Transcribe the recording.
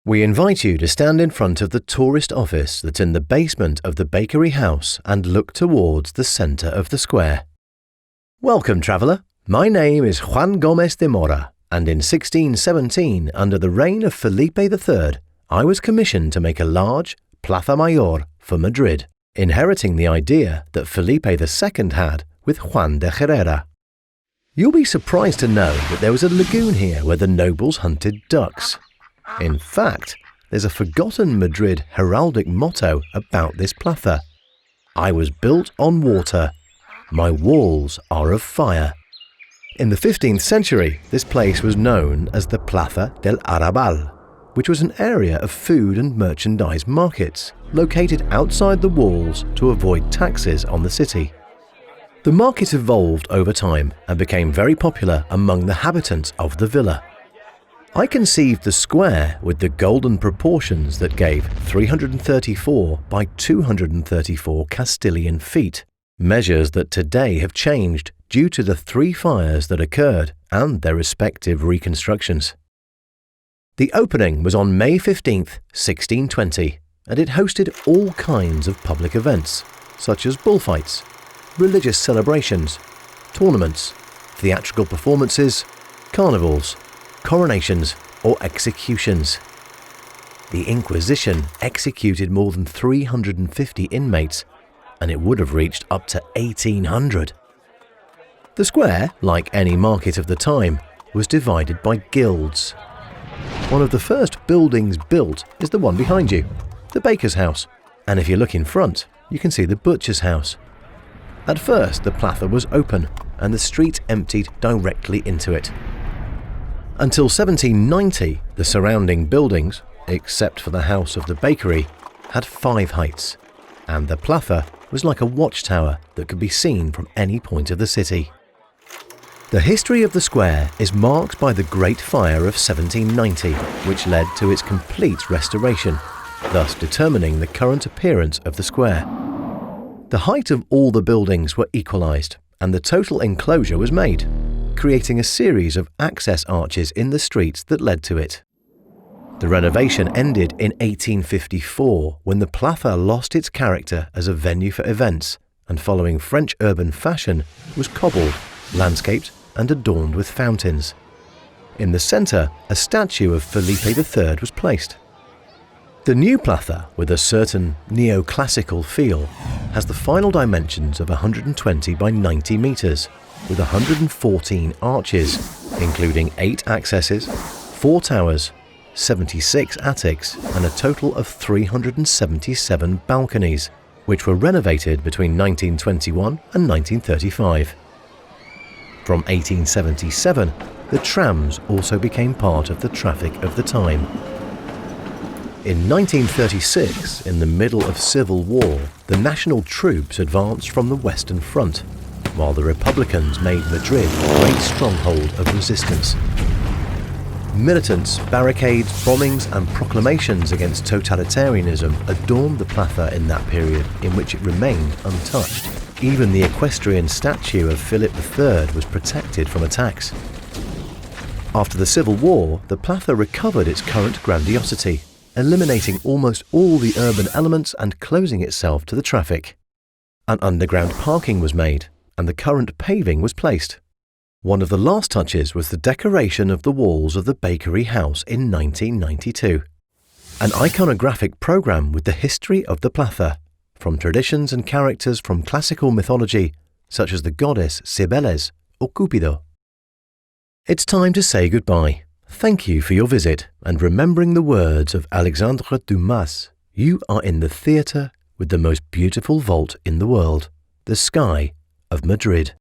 We invite you to stand in front of the tourist office that's in the basement of the bakery house and look towards the centre of the square. Welcome, traveller. My name is Juan Gómez de Mora, and in 1617, under the reign of Felipe III, I was commissioned to make a large Plaza Mayor for Madrid, inheriting the idea that Felipe II had with Juan de Herrera. You'll be surprised to know that there was a lagoon here where the nobles hunted ducks. In fact, there's a forgotten Madrid heraldic motto about this plaza. I was built on water. My walls are of fire. In the 15th century, this place was known as the Plaza del Arrabal, which was an area of food and merchandise markets located outside the walls to avoid taxes on the city. The market evolved over time and became very popular among the inhabitants of the villa. I conceived the square with the golden proportions that gave 334 by 234 Castilian feet, measures that today have changed due to the 3 fires that occurred and their respective reconstructions. The opening was on May 15, 1620, and it hosted all kinds of public events, such as bullfights, religious celebrations, tournaments, theatrical performances, carnivals, coronations or executions. The Inquisition executed more than 350 inmates, and it would have reached up to 1,800. The square, like any market of the time, was divided by guilds. One of the first buildings built is the one behind you, the baker's house, and if you look in front, you can see the butcher's house. At first, the plaza was open, and the street emptied directly into it. Until 1790, the surrounding buildings, except for the house of the bakery, had 5 heights, and the plaza was like a watchtower that could be seen from any point of the city. The history of the square is marked by the Great Fire of 1790, which led to its complete restoration, thus determining the current appearance of the square. The height of all the buildings were equalized, and the total enclosure was made, creating a series of access arches in the streets that led to it. The renovation ended in 1854 when the plaza lost its character as a venue for events and, following French urban fashion, was cobbled, landscaped and adorned with fountains. In the centre, a statue of Felipe III was placed. The new plaza, with a certain neoclassical feel, has the final dimensions of 120 by 90 metres, with 114 arches, including 8 accesses, 4 towers, 76 attics, and a total of 377 balconies, which were renovated between 1921 and 1935. From 1877, the trams also became part of the traffic of the time. In 1936, in the middle of civil war, the national troops advanced from the Western Front, while the Republicans made Madrid a great stronghold of resistance. Militants, barricades, bombings and proclamations against totalitarianism adorned the plaza in that period, in which it remained untouched. Even the equestrian statue of Philip III was protected from attacks. After the Civil War, the plaza recovered its current grandiosity, eliminating almost all the urban elements and closing itself to the traffic. An underground parking was made, and the current paving was placed. One of the last touches was the decoration of the walls of the bakery house in 1992. An iconographic program with the history of the plaza, from traditions and characters from classical mythology, such as the goddess Cibeles or Cupido. It's time to say goodbye. Thank you for your visit, and remembering the words of Alexandre Dumas, you are in the theatre with the most beautiful vault in the world, the sky of Madrid.